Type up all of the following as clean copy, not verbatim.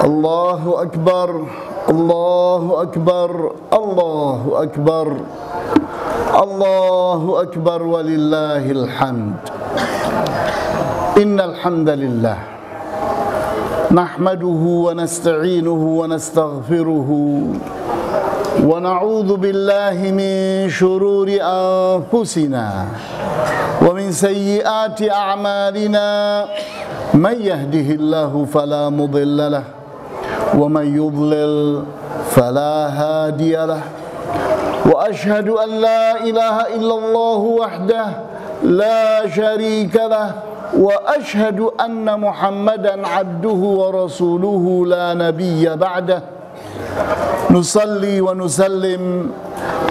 Allahu Akbar, Allahu Akbar, Allahu Akbar, Allahu Akbar walillahil hamd. Innal hamdalillah nahmaduhu wa nasta'inuhu wa nastaghfiruhu wa na'udzu billahi min shururi anfusina wa min sayyiati a'malina. Man yahdihillahu fala mudilla lahu wa man yudlil fala hadiya lahu. Wa ashhadu an la ilaha illallah wahdahu la syarika lahu wa ashhadu anna Muhammadan abduhu wa rasuluhu la nabiyya ba'dah. Nusalli wa nusallim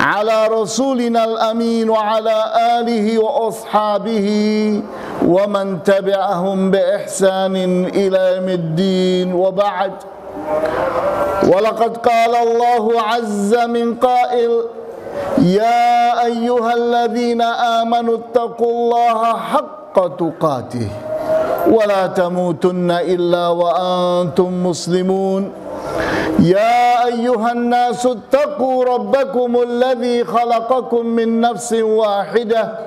ala rasulina al-amin wa ala alihi wa ashabihi wa man tabi'ahum bi ihsanin ila yaumiddin wa ba'd. Wa laqad qala Allahu 'azza min qa'il ya ayyuhalladzina amanu ittaqullaha haqqa tuqatih wa la tamutunna illa wa antum muslimun. Ya ayyuhan nasu ittaqu rabbakumul ladzi khalaqakum min nafsin wahidah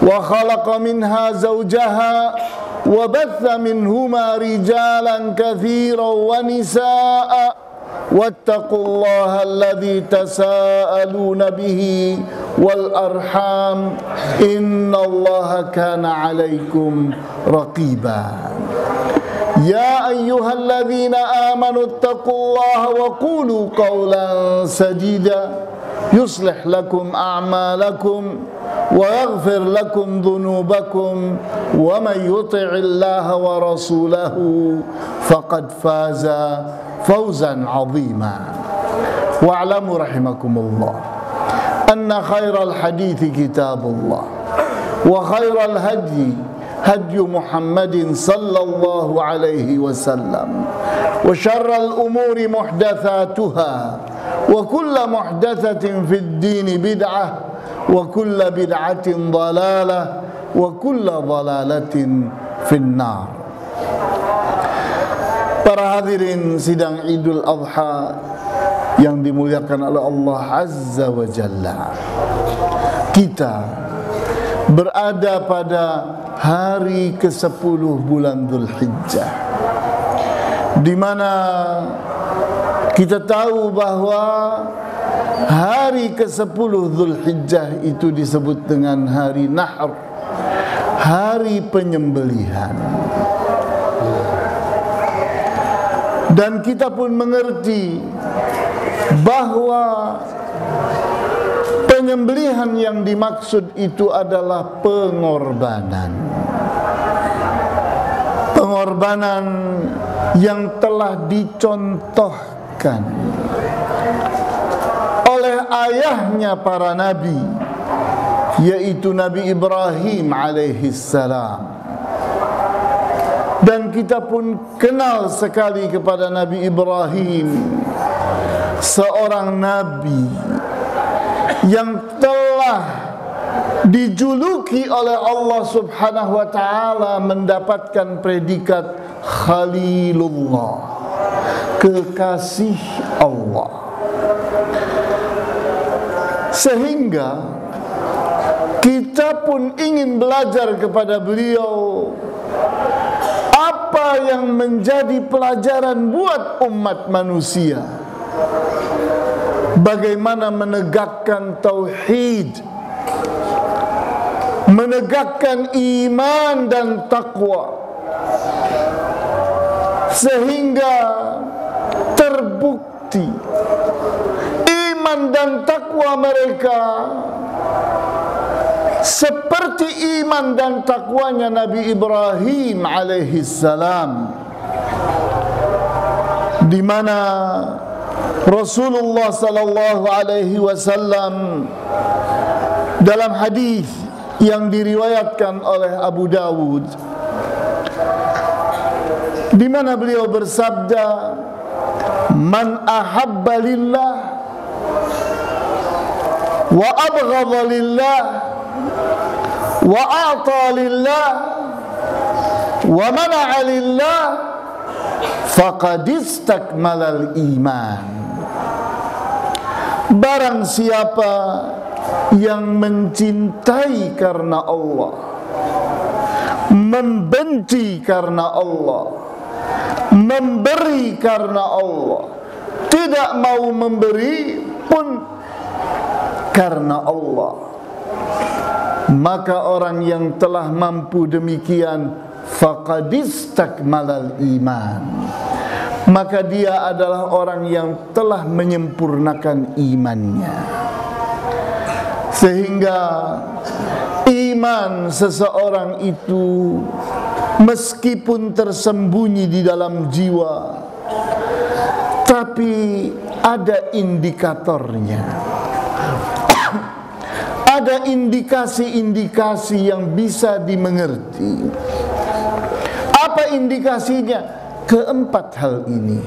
wa khalaqa minha zawjaha wa batha minhuma rijalan katsiran wa nisaa wattaqullaha alladzi tasaaluna bihi wal arham innallaha kana 'alaikum raqiba. Ya ayyuhalladzina amanu ittaqullaha wa qulu qawlan sadida yuslih lakum a'malakum wa yaghfir lakum dhunubakum wa man yuti'illaha wa rasulahu faqad faza fawzan 'azima. Wa'lamu rahimakumullah anna khairal hadithi kitabullah wa khairal hadyi هدي محمد صلى الله عليه وسلم وشر الأمور محدثاتها وكل محدثة في الدين بدعة وكل بدعة ضلالة وكل ضلالة في النار. Para hadirin sidang Idul Adha yang dimuliakan oleh Allah Azza wa Jalla, kita berada pada hari ke-10 bulan Dzulhijjah, di mana kita tahu bahwa hari ke-10 Dzulhijjah itu disebut dengan hari Nahr, hari penyembelihan. Dan kita pun mengerti bahwa penyembelihan yang dimaksud itu adalah pengorbanan. Pengorbanan yang telah dicontohkan oleh ayahnya para nabi, yaitu Nabi Ibrahim alaihissalam. Dan kita pun kenal sekali kepada Nabi Ibrahim, seorang nabi yang telah dijuluki oleh Allah Subhanahu wa taala mendapatkan predikat Khalilullah, kekasih Allah. Sehingga kita pun ingin belajar kepada beliau apa yang menjadi pelajaran buat umat manusia, bagaimana menegakkan tauhid, menegakkan iman dan takwa, sehingga terbukti iman dan takwa mereka seperti iman dan takwanya Nabi Ibrahim alaihissalam, di mana Rasulullah sallallahu alaihi wasallam dalam hadis yang diriwayatkan oleh Abu Dawud, di mana beliau bersabda, "Man ahabba lillah wa abghadha lillah wa a'ta lillah wa mana'a lillah faqad istakmalal iman. Barang siapa yang mencintai karena Allah, membenci karena Allah, memberi karena Allah, tidak mau memberi pun karena Allah, maka orang yang telah mampu demikian faqad istakmalal iman, maka dia adalah orang yang telah menyempurnakan imannya. Sehingga iman seseorang itu meskipun tersembunyi di dalam jiwa, tapi ada indikatornya. Ada indikasi-indikasi yang bisa dimengerti. Apa indikasinya? Keempat hal ini: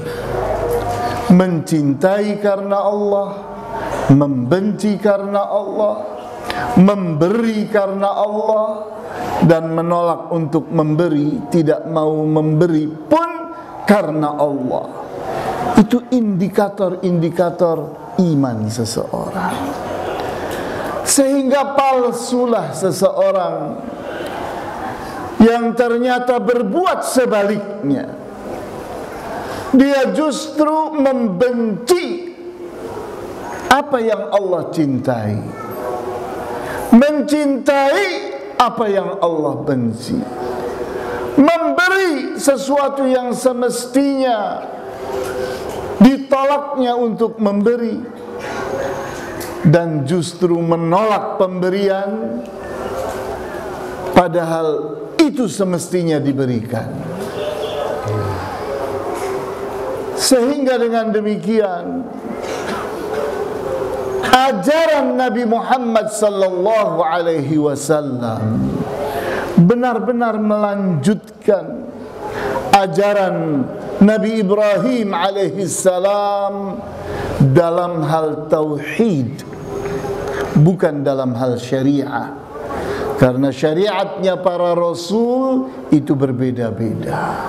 mencintai karena Allah, membenci karena Allah, memberi karena Allah, dan menolak untuk memberi, tidak mau memberi pun karena Allah. Itu indikator-indikator iman seseorang. Sehingga palsulah seseorang yang ternyata berbuat sebaliknya. Dia justru membenci apa yang Allah cintai, mencintai apa yang Allah benci, memberi sesuatu yang semestinya ditolaknya untuk memberi, dan justru menolak pemberian padahal itu semestinya diberikan. Sehingga dengan demikian ajaran Nabi Muhammad sallallahu alaihi wasallam benar-benar melanjutkan ajaran Nabi Ibrahim alaihi salam dalam hal tauhid, bukan dalam hal syariah. Karena syariatnya para rasul itu berbeda-beda,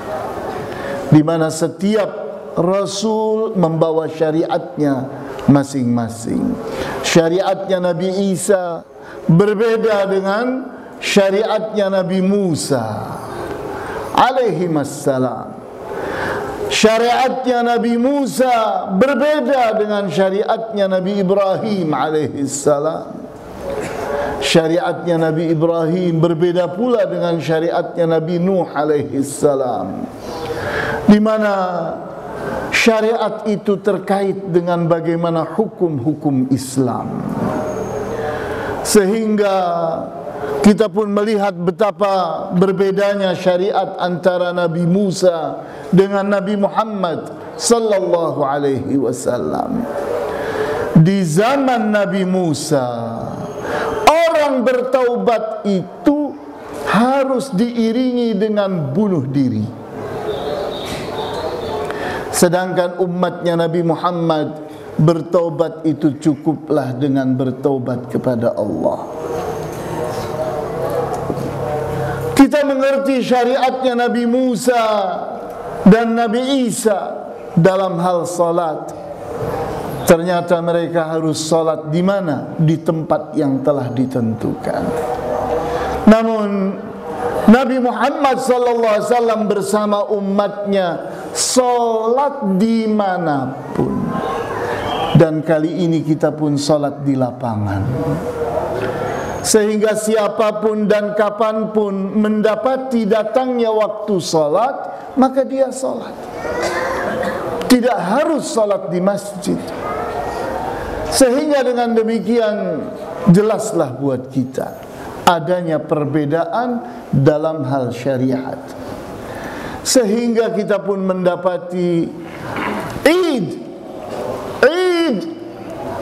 di mana setiap rasul membawa syariatnya masing-masing. Syariatnya Nabi Isa berbeda dengan syariatnya Nabi Musa alaihi wassalam. Syariatnya Nabi Musa berbeda dengan syariatnya Nabi Ibrahim alaihi salam. Syariatnya Nabi Ibrahim berbeda pula dengan syariatnya Nabi Nuh alaihi salam, di mana syariat itu terkait dengan bagaimana hukum-hukum Islam. Sehingga kita pun melihat betapa berbedanya syariat antara Nabi Musa dengan Nabi Muhammad sallallahu alaihi wasallam. Di zaman Nabi Musa, orang bertaubat itu harus diiringi dengan bunuh diri. Sedangkan umatnya Nabi Muhammad bertaubat itu cukuplah dengan bertaubat kepada Allah. Kita mengerti syariatnya Nabi Musa dan Nabi Isa dalam hal salat. Ternyata mereka harus salat di mana? Di tempat yang telah ditentukan. Namun Nabi Muhammad SAW bersama umatnya salat dimanapun. Dan kali ini kita pun salat di lapangan. Sehingga siapapun dan kapanpun mendapati datangnya waktu salat, maka dia salat. Tidak harus salat di masjid. Sehingga dengan demikian jelaslah buat kita adanya perbedaan dalam hal syariat. Sehingga kita pun mendapati Id,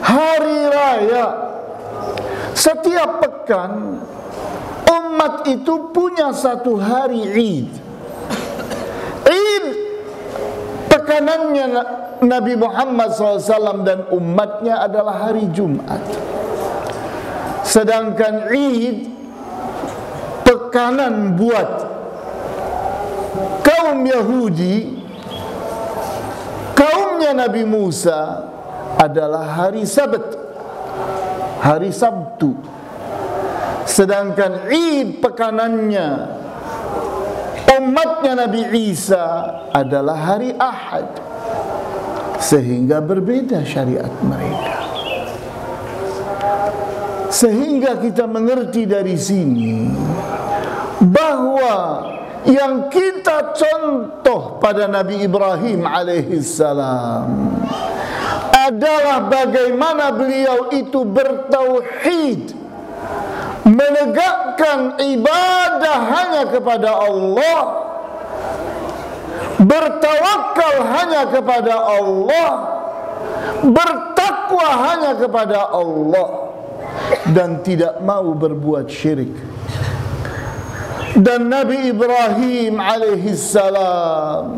hari raya. Setiap pekan umat itu punya satu hari Id. Id pekanannya Nabi Muhammad SAW dan umatnya adalah hari Jumat. Sedangkan Id pekanan buat kaum Yahudi kaumnya Nabi Musa adalah hari Sabat, hari Sabtu. Sedangkan Id pekanannya umatnya Nabi Isa adalah hari Ahad. Sehingga berbeda syariat mereka. Sehingga kita mengerti dari sini bahwa yang kita contoh pada Nabi Ibrahim alaihissalam adalah bagaimana beliau itu bertauhid, menegakkan ibadah hanya kepada Allah, bertawakal hanya kepada Allah, bertakwa hanya kepada Allah, dan tidak mau berbuat syirik. Dan Nabi Ibrahim alaihissalam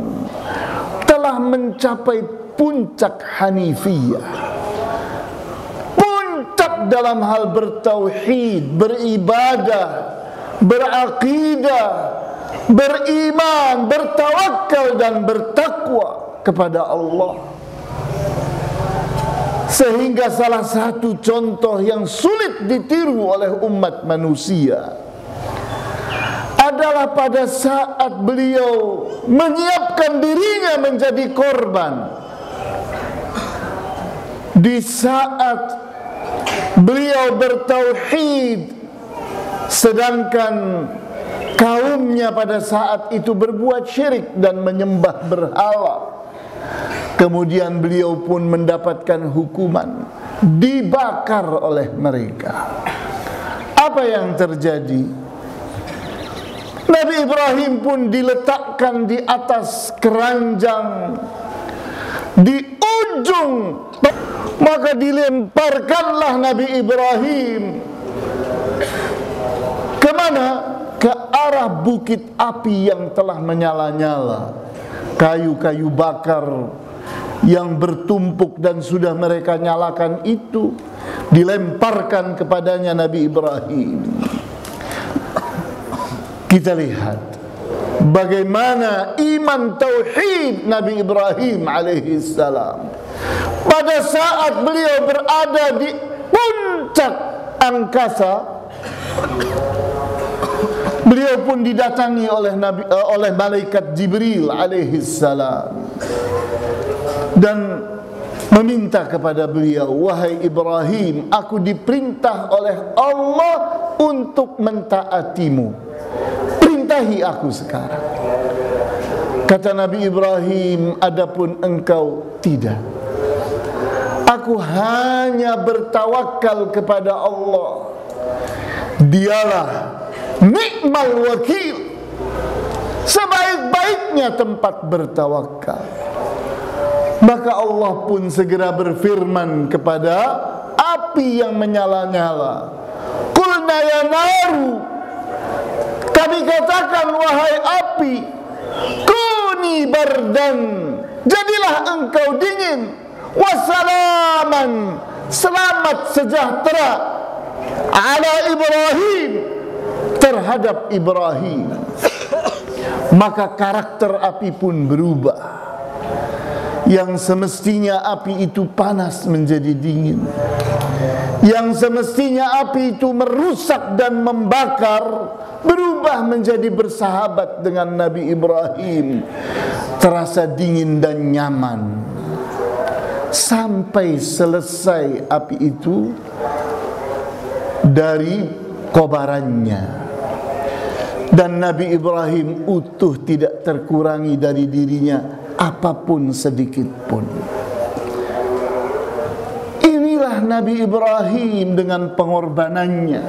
telah mencapai puncak hanifiyah, puncak dalam hal bertauhid, beribadah, berakidah, beriman, bertawakal dan bertakwa kepada Allah. Sehingga salah satu contoh yang sulit ditiru oleh umat manusia adalah pada saat beliau menyiapkan dirinya menjadi korban. Di saat beliau bertauhid, sedangkan kaumnya pada saat itu berbuat syirik dan menyembah berhala. Kemudian beliau pun mendapatkan hukuman, dibakar oleh mereka. Apa yang terjadi? Nabi Ibrahim pun diletakkan di atas keranjang di ujung, maka dilemparkanlah Nabi Ibrahim kemana? Ke arah bukit api yang telah menyala-nyala. Kayu-kayu bakar yang bertumpuk dan sudah mereka nyalakan itu dilemparkan kepadanya Nabi Ibrahim. Kita lihat bagaimana iman tauhid Nabi Ibrahim alaihissalam. Pada saat beliau berada di puncak angkasa, beliau pun didatangi oleh malaikat Jibril alaihissalam dan meminta kepada beliau, wahai Ibrahim, aku diperintah oleh Allah untuk mentaatimu. Perintahi aku sekarang. Kata Nabi Ibrahim, adapun engkau tidak. Aku hanya bertawakal kepada Allah. Dialah ni'mal wakil, sebaik-baiknya tempat bertawakal. Maka Allah pun segera berfirman kepada api yang menyala-nyala, qulna ya naru, kami katakan wahai api, kuni bardan, jadilah engkau dingin, wassalaman, selamat sejahtera, ala Ibrahim, terhadap Ibrahim. Maka karakter api pun berubah. Yang semestinya api itu panas menjadi dingin, yang semestinya api itu merusak dan membakar, berubah menjadi bersahabat dengan Nabi Ibrahim, terasa dingin dan nyaman. Sampai selesai api itu dari kobarannya, dan Nabi Ibrahim utuh, tidak terkurangi dari dirinya apapun sedikit pun. Inilah Nabi Ibrahim dengan pengorbanannya.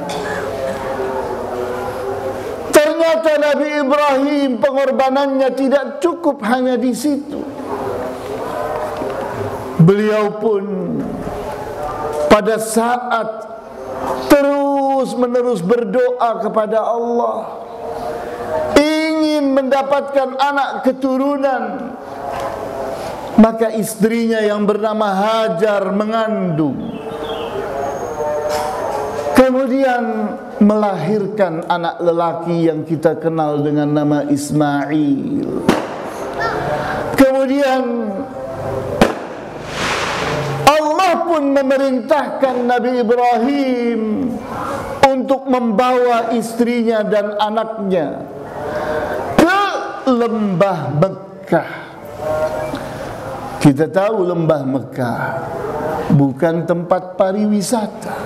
Ternyata Nabi Ibrahim pengorbanannya tidak cukup hanya di situ. Beliau pun pada saat terus-menerus berdoa kepada Allah, ingin mendapatkan anak keturunan, maka istrinya yang bernama Hajar mengandung, kemudian melahirkan anak lelaki yang kita kenal dengan nama Ismail. Kemudian pun memerintahkan Nabi Ibrahim untuk membawa istrinya dan anaknya ke lembah Mekah. Kita tahu lembah Mekah bukan tempat pariwisata,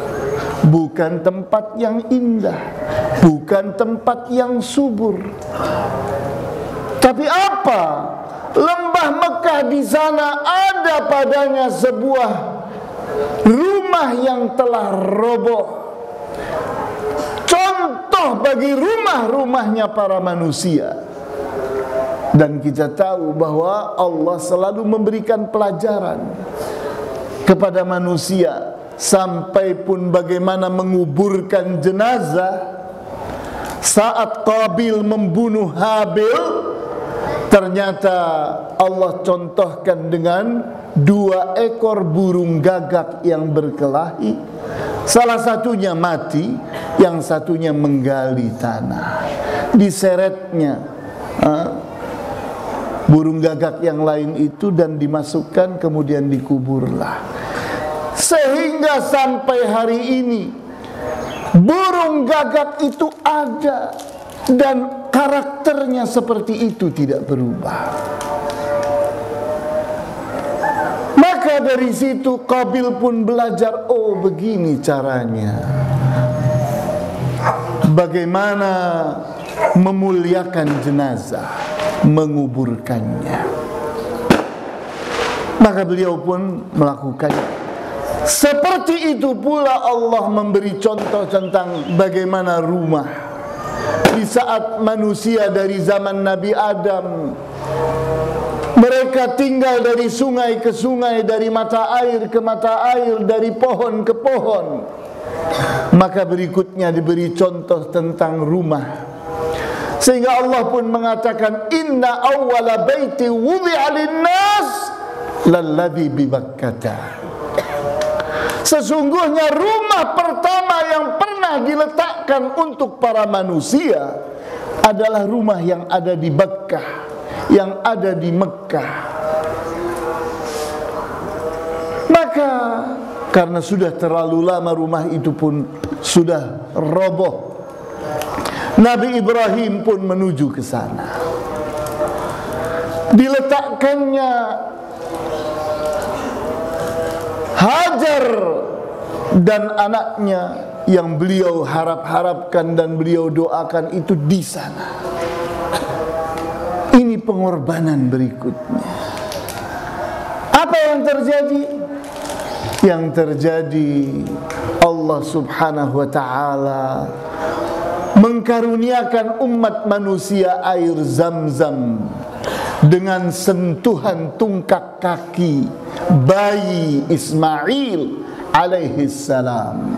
bukan tempat yang indah, bukan tempat yang subur. Tapi apa? Lembah Mekah di sana ada padanya sebuah rumah yang telah roboh. Contoh bagi rumah-rumahnya para manusia. Dan kita tahu bahwa Allah selalu memberikan pelajaran kepada manusia, sampai pun bagaimana menguburkan jenazah. Saat Qabil membunuh Habil, ternyata Allah contohkan dengan 2 ekor burung gagak yang berkelahi. Salah satunya mati, yang satunya menggali tanah. Diseretnya burung gagak yang lain itu dan dimasukkan, kemudian dikuburlah. Sehingga sampai hari ini burung gagak itu ada dan karakternya seperti itu, tidak berubah. Maka dari situ Qabil pun belajar, oh begini caranya, bagaimana memuliakan jenazah, menguburkannya. Maka beliau pun melakukannya. Seperti itu pula Allah memberi contoh tentang bagaimana rumah. Di saat manusia dari zaman Nabi Adam, mereka tinggal dari sungai ke sungai, dari mata air ke mata air, dari pohon ke pohon. Maka berikutnya diberi contoh tentang rumah, sehingga Allah pun mengatakan, inna awwala baiti wudi'a linnas lalladzi bi Bakkah. Sesungguhnya rumah pertama yang pernah diletakkan untuk para manusia adalah rumah yang ada di Bakkah, yang ada di Mekah. Maka karena sudah terlalu lama rumah itu pun sudah roboh, Nabi Ibrahim pun menuju ke sana. Diletakkannya Hajar dan anaknya yang beliau harap-harapkan dan beliau doakan itu di sana. Ini pengorbanan berikutnya. Apa yang terjadi? Yang terjadi, Allah Subhanahu wa ta'ala mengkaruniakan umat manusia air Zam-Zam dengan sentuhan tungkak kaki bayi Ismail alaihi salam.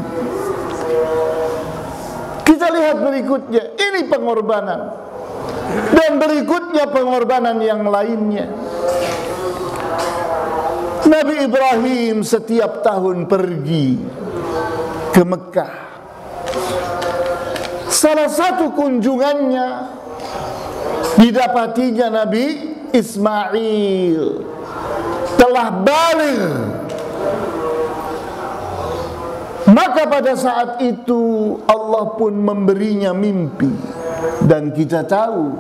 Kita lihat berikutnya, ini pengorbanan. Dan berikutnya pengorbanan yang lainnya. Nabi Ibrahim setiap tahun pergi ke Mekah. Salah satu kunjungannya didapatinya Nabi Ismail telah balik. Maka pada saat itu Allah pun memberinya mimpi. Dan kita tahu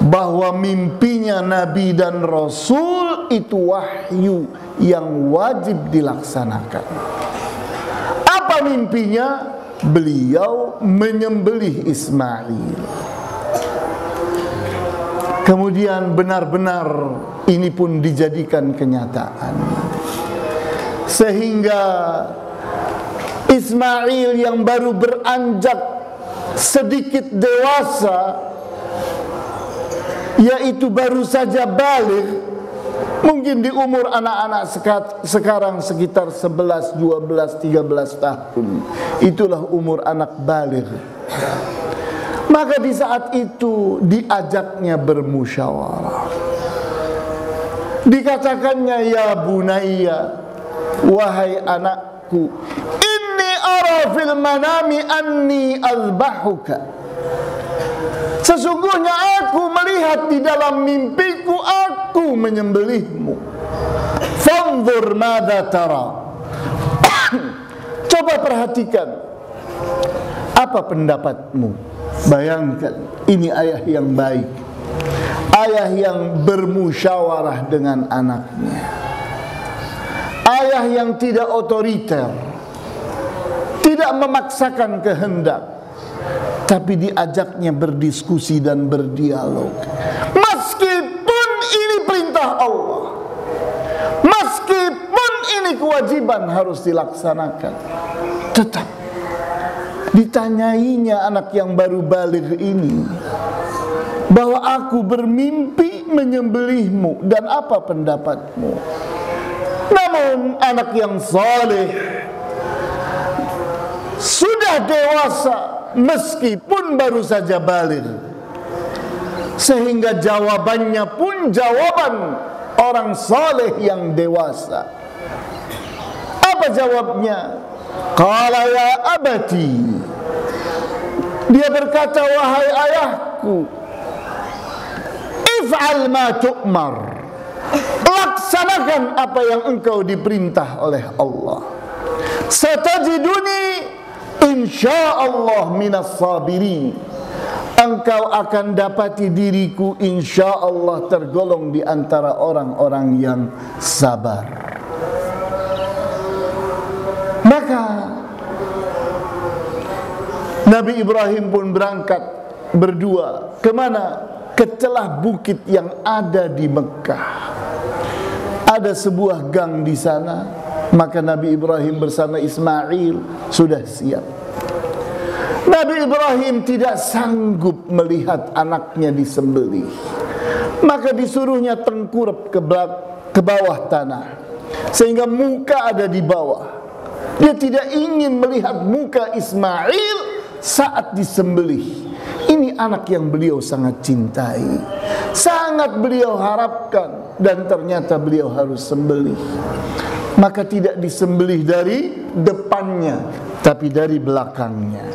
bahwa mimpinya Nabi dan Rasul itu wahyu yang wajib dilaksanakan. Apa mimpinya? Beliau menyembelih Ismail. Kemudian benar-benar ini pun dijadikan kenyataan, sehingga Ismail yang baru beranjak sedikit dewasa, yaitu baru saja balik, mungkin di umur anak-anak sekarang sekitar 11, 12, 13 tahun. Itulah umur anak balik. Maka di saat itu diajaknya bermusyawarah. Dikatakannya, ya bunayya, wahai anakku, inni ara fil manami anni azbahuka. Sesungguhnya aku melihat di dalam mimpiku aku menyembelihmu. Fanzur madza tara. Coba perhatikan, apa pendapatmu? Bayangkan, ini ayah yang baik, ayah yang bermusyawarah dengan anaknya, ayah yang tidak otoriter, tidak memaksakan kehendak, tapi diajaknya berdiskusi dan berdialog. Meskipun ini perintah Allah, meskipun ini kewajiban harus dilaksanakan, tetap ditanyainya anak yang baru baligh ini bahwa aku bermimpi menyembelihmu dan apa pendapatmu. Namun anak yang saleh sudah dewasa meskipun baru saja baligh, sehingga jawabannya pun jawaban orang saleh yang dewasa. Apa jawabnya? Qala ya abati, dia berkata, wahai ayahku, if'al ma tu'mar, laksanakan apa yang engkau diperintah oleh Allah. Satajiduni insyaallah minas sabirin, engkau akan dapati diriku insyaallah tergolong di antara orang-orang yang sabar. Maka Nabi Ibrahim pun berangkat berdua. Kemana? Ke celah bukit yang ada di Mekah. Ada sebuah gang di sana. Maka Nabi Ibrahim bersama Ismail sudah siap. Nabi Ibrahim tidak sanggup melihat anaknya disembelih, maka disuruhnya tengkurap ke bawah tanah, sehingga muka ada di bawah. Dia tidak ingin melihat muka Ismail saat disembelih. Ini anak yang beliau sangat cintai, sangat beliau harapkan, dan ternyata beliau harus sembelih. Maka tidak disembelih dari depannya, tapi dari belakangnya.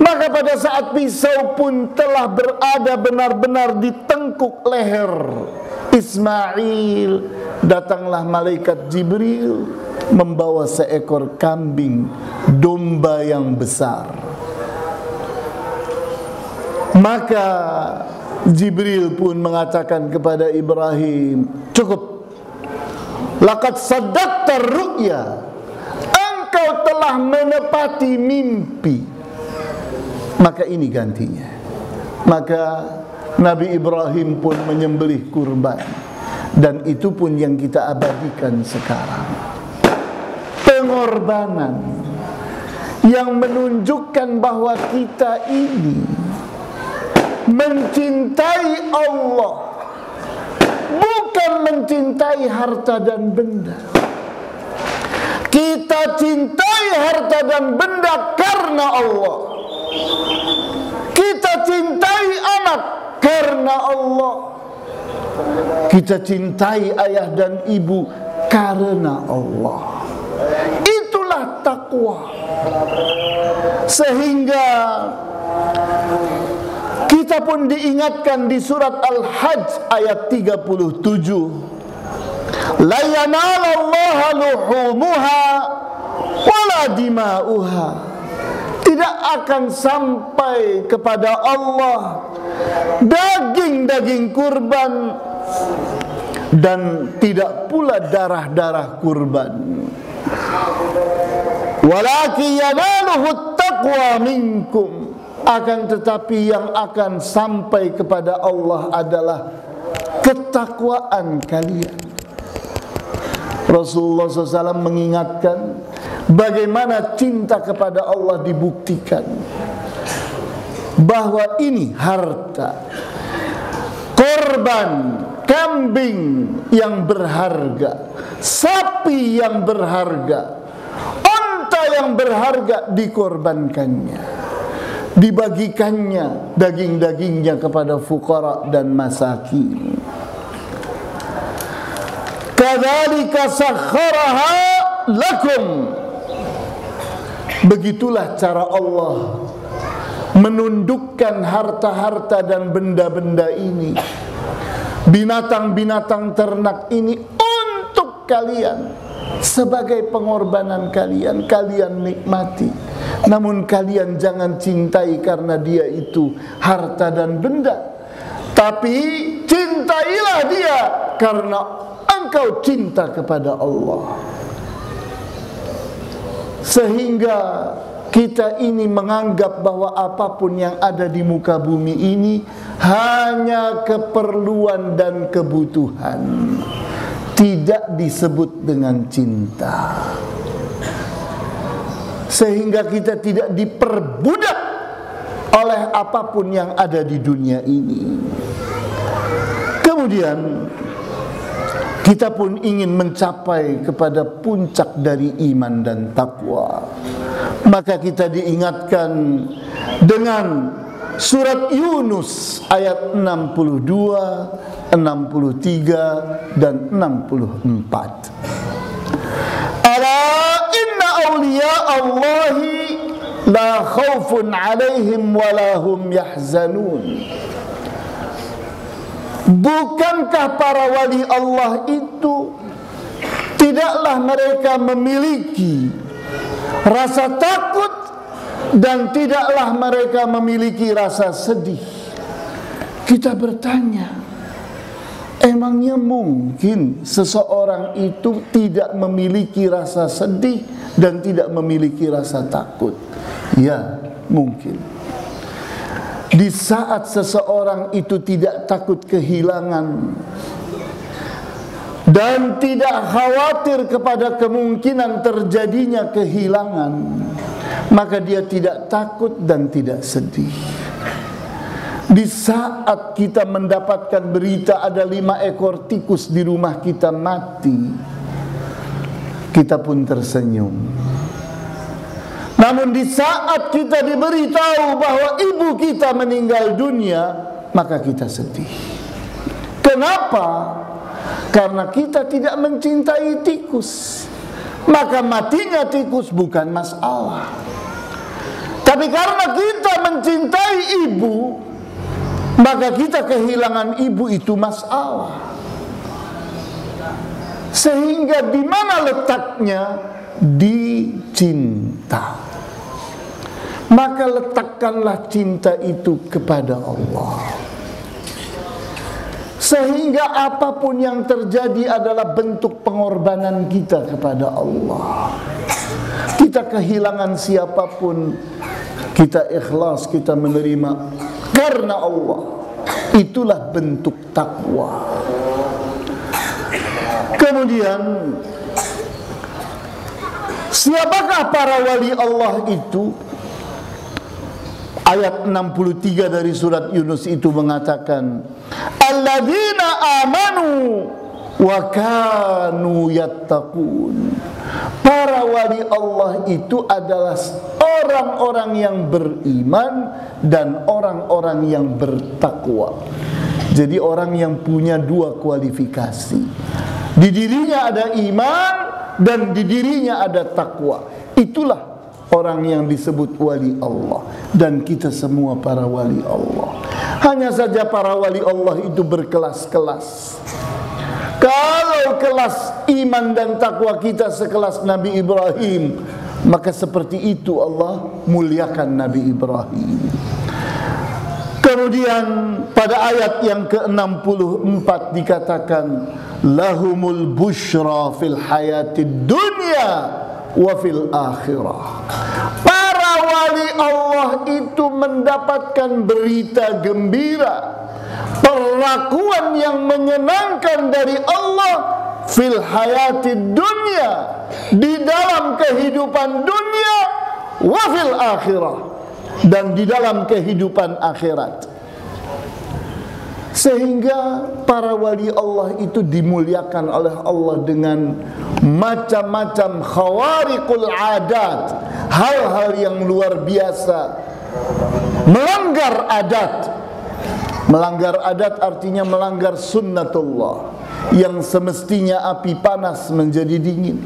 Maka pada saat pisau pun telah berada benar-benar di tengkuk leher Ismail, datanglah malaikat Jibril membawa seekor kambing domba yang besar. Maka Jibril pun mengatakan kepada Ibrahim, cukup, laqad saddaqta ru'ya, engkau telah menepati mimpi, maka ini gantinya. Maka Nabi Ibrahim pun menyembelih kurban, dan itu pun yang kita abadikan sekarang. Pengorbanan yang menunjukkan bahwa kita ini mencintai Allah, bukan mencintai harta dan benda. Kita cintai harta dan benda karena Allah. Kita cintai anak karena Allah. Kita cintai ayah dan ibu karena Allah. Itulah takwa. Sehingga kita pun diingatkan di surat Al-Hajj ayat 37, la yanalallaha luhumuha wala dima'uha, tidak akan sampai kepada Allah daging-daging kurban dan tidak pula darah-darah kurban. Walakin yanaluhu taqwa minkum, akan tetapi yang akan sampai kepada Allah adalah ketakwaan kalian. Rasulullah SAW mengingatkan bagaimana cinta kepada Allah dibuktikan, bahwa ini harta, korban, kambing yang berharga, sapi yang berharga, unta yang berharga dikorbankannya, dibagikannya daging-dagingnya kepada fuqara dan masakin. Kadzalika sakhkharaha lakum, begitulah cara Allah menundukkan harta-harta dan benda-benda ini, binatang-binatang ternak ini untuk kalian. sebagai pengorbanan kalian, kalian nikmati. Namun kalian jangan cintai karena dia itu harta dan benda, tapi cintailah dia karena engkau cinta kepada Allah. Sehingga kita ini menganggap bahwa apapun yang ada di muka bumi ini hanya keperluan dan kebutuhan, tidak disebut dengan cinta. Sehingga kita tidak diperbudak oleh apapun yang ada di dunia ini. Kemudian kita pun ingin mencapai kepada puncak dari iman dan takwa. Maka kita diingatkan dengan surat Yunus ayat 62, 63 dan 64. Ala inna awliya Allahi la khawfun alaihim wa la hum yahzanun. Bukankah para wali Allah itu tidaklah mereka memiliki rasa takut dan tidaklah mereka memiliki rasa sedih? Kita bertanya, emangnya mungkin seseorang itu tidak memiliki rasa sedih dan tidak memiliki rasa takut? Ya, mungkin. Di saat seseorang itu tidak takut kehilangan dan tidak khawatir kepada kemungkinan terjadinya kehilangan, maka dia tidak takut dan tidak sedih. Di saat kita mendapatkan berita ada 5 ekor tikus di rumah kita mati, kita pun tersenyum. Namun di saat kita diberitahu bahwa ibu kita meninggal dunia, maka kita sedih. Kenapa? Karena kita tidak mencintai tikus, maka matinya tikus bukan masalah. Tapi karena kita mencintai ibu, maka kita kehilangan ibu itu masalah. Sehingga di mana letaknya? Di cinta. Maka letakkanlah cinta itu kepada Allah. Sehingga apapun yang terjadi adalah bentuk pengorbanan kita kepada Allah. Kita kehilangan siapapun, kita ikhlas, kita menerima karena Allah. Itulah bentuk takwa. Kemudian, siapakah para wali Allah itu? Ayat 63 dari surat Yunus itu mengatakan, alladzina amanu wa kanu yattaqun. Para wali Allah itu adalah orang-orang yang beriman dan orang-orang yang bertakwa. Jadi orang yang punya 2 kualifikasi. Di dirinya ada iman dan di dirinya ada takwa. Itulah orang yang disebut wali Allah. Dan kita semua para wali Allah. Hanya saja para wali Allah itu berkelas-kelas. Kalau kelas iman dan takwa kita sekelas Nabi Ibrahim, maka seperti itu Allah muliakan Nabi Ibrahim. Kemudian pada ayat yang ke-64 dikatakan, lahumul busyra fil hayatid dunya wa fil akhirah. Para wali Allah itu mendapatkan berita gembira, perlakuan yang menyenangkan dari Allah fil hayatid dunya, di dalam kehidupan dunia, wa fil akhirah, dan di dalam kehidupan akhirat. Sehingga para wali Allah itu dimuliakan oleh Allah dengan macam-macam khawariqul adat, hal-hal yang luar biasa. Melanggar adat. Melanggar adat artinya melanggar sunnatullah. Yang semestinya api panas menjadi dingin,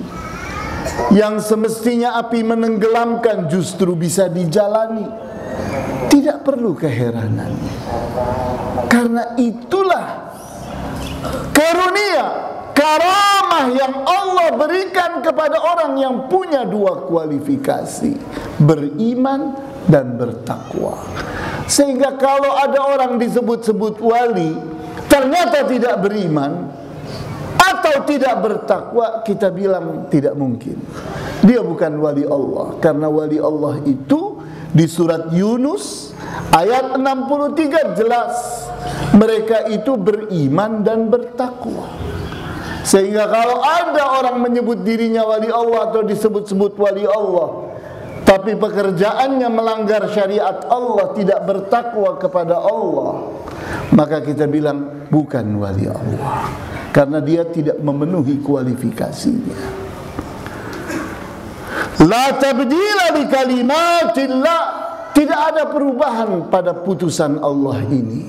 yang semestinya api menenggelamkan justru bisa dijalani. Tidak perlu keheranan, karena itulah karunia karamah yang Allah berikan kepada orang yang punya dua kualifikasi, beriman dan bertakwa. Sehingga kalau ada orang disebut-sebut wali, ternyata tidak beriman atau tidak bertakwa, kita bilang tidak mungkin. Dia bukan wali Allah. Karena wali Allah itu di surat Yunus ayat 63 jelas, mereka itu beriman dan bertakwa. Sehingga kalau ada orang menyebut dirinya wali Allah atau disebut-sebut wali Allah, tapi pekerjaannya melanggar syariat Allah, tidak bertakwa kepada Allah, maka kita bilang bukan wali Allah, karena dia tidak memenuhi kualifikasinya. La tabdila li kalimatillah, tidak ada perubahan pada putusan Allah ini.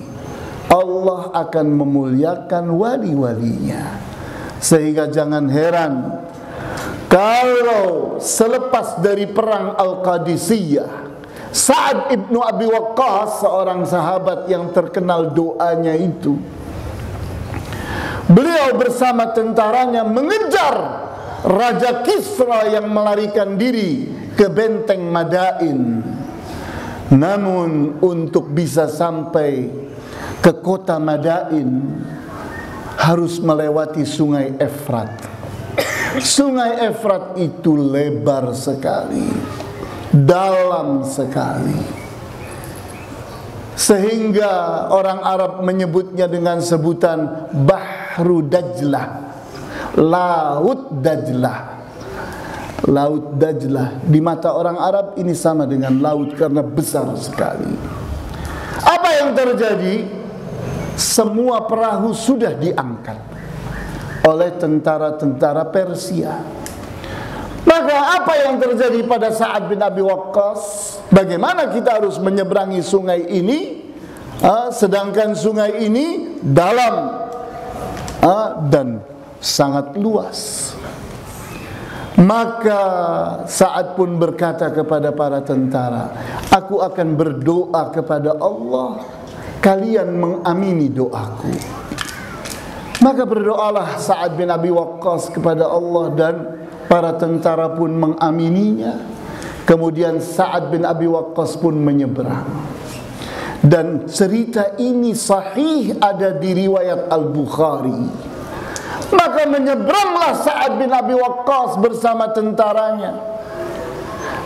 Allah akan memuliakan wali-walinya. Sehingga jangan heran kalau selepas dari perang Al-Qadisiyah, Sa'ad ibnu Abi Waqqas, seorang sahabat yang terkenal doanya itu, beliau bersama tentaranya mengejar Raja Kisra yang melarikan diri ke benteng Madain. Namun untuk bisa sampai ke kota Madain harus melewati sungai Efrat. Sungai Efrat itu lebar sekali, dalam sekali, sehingga orang Arab menyebutnya dengan sebutan Bahru Dajlah, Laut Dajlah. Laut Dajlah di mata orang Arab ini sama dengan laut karena besar sekali. Apa yang terjadi? Semua perahu sudah diangkat oleh tentara-tentara Persia. Maka apa yang terjadi pada Sa'ad bin Abi Waqqas? Bagaimana kita harus menyeberangi sungai ini, sedangkan sungai ini dalam dan sangat luas. Maka Sa'ad pun berkata kepada para tentara, aku akan berdoa kepada Allah, kalian mengamini doaku. Maka berdoalah Sa'ad bin Abi Waqqas kepada Allah dan para tentara pun mengamininya. Kemudian Sa'ad bin Abi Waqqas pun menyeberang. Dan cerita ini sahih ada di riwayat Al-Bukhari. Maka menyeberanglah Sa'ad bin Abi Waqqas bersama tentaranya.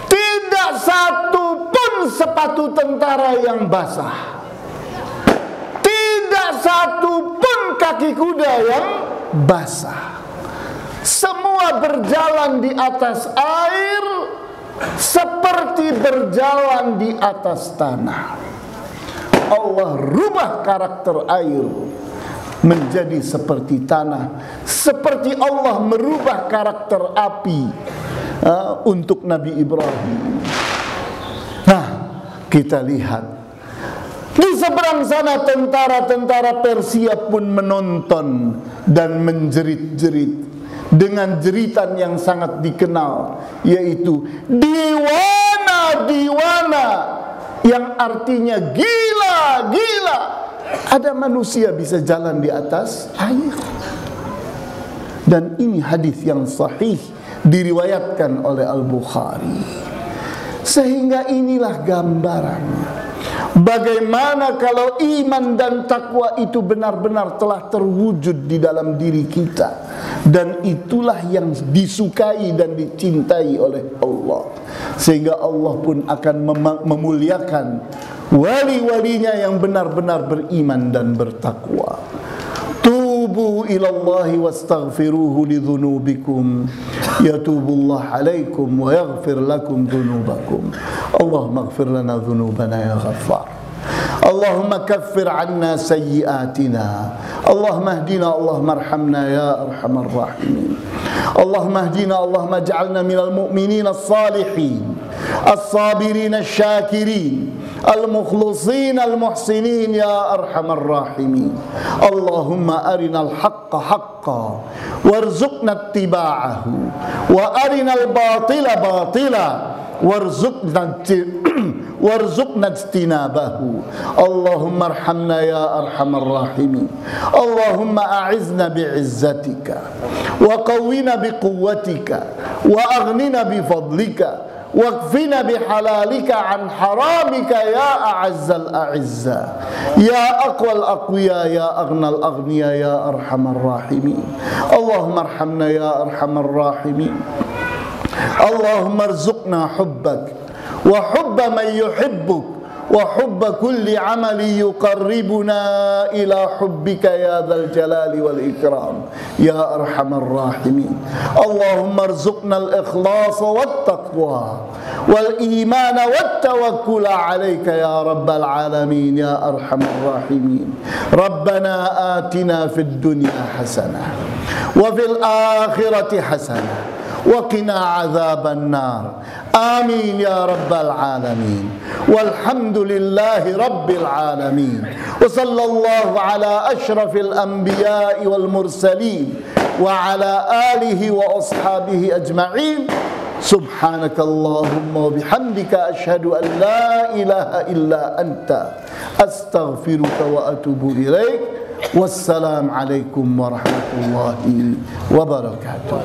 Tidak satu pun sepatu tentara yang basah. Tidak satu pun kaki kuda yang basah. Semua berjalan di atas air seperti berjalan di atas tanah. Allah rubah karakter air menjadi seperti tanah, seperti Allah merubah karakter api untuk Nabi Ibrahim. Nah, kita lihat di seberang sana tentara-tentara Persia pun menonton dan menjerit-jerit dengan jeritan yang sangat dikenal, yaitu Diwana, Diwana, yang artinya gila, gila. Ada manusia bisa jalan di atas air. Dan ini hadis yang sahih diriwayatkan oleh Al-Bukhari. Sehingga inilah gambaran bagaimana kalau iman dan takwa itu benar-benar telah terwujud di dalam diri kita. Dan itulah yang disukai dan dicintai oleh Allah. Sehingga Allah pun akan memuliakan wali-walinya yang benar-benar beriman dan bertakwa. Tubu ilallahi wastaghfiruhu lidhunubikum yatubullah alaikum wa yaghfir lakum dhunubakum. Allahumma ighfir lana dhunubana ya ghaffar. Allahumma kaffir anna sayyiatina. Allahumma hdina, Allahumma arhamna ya arhamar rahimin. Allahumma hdina, Allahumma ij'alna minal mu'minin as-salihin, as-sabirin asy-syakirin, al-mukhlisin al-muhsinin ya arhamar rahimin. Allahumma arinal haqqa haqqan warzuqna ittiba'ahu, wa arinal batila batila warzuqna warzuqna ijtinabahu. Allahumma arhamna ya arhamar rahimin. Allahumma a'izna bi'izzatika wa qawwina biquwwatika wa aghnina bifadlika wakfina bihalalika an haramika ya a'azzal a'izza ya aqwal aqwiya ya aghnal aghniya ya arhamar rahimin. Allahumma arhamna ya arhamar rahimin. Allahumma arzuqna hubbak wa hubba man yuhibbuk wa hubba kulli amali yuqarribuna ila hubbika ya dzal jalali wal ikram ya arhamar rahimin. Allahumma arzuqna al-ikhlas wat taqwa wal iman wat tawakkul alayka ya rabbal alamin ya arhamar rahimin. Rabbana atina fid dunya hasanah wa fil akhirati hasanah وقنا عذاب النار آمين يا رب العالمين والحمد لله رب العالمين وصلى الله على أشرف الأنبياء والمرسلين وعلى آله وأصحابه أجمعين. سبحانك اللهم وبحمدك أشهد أن لا إله إلا أنت أستغفرك وأتوب إليك. والسلام عليكم ورحمة الله وبركاته.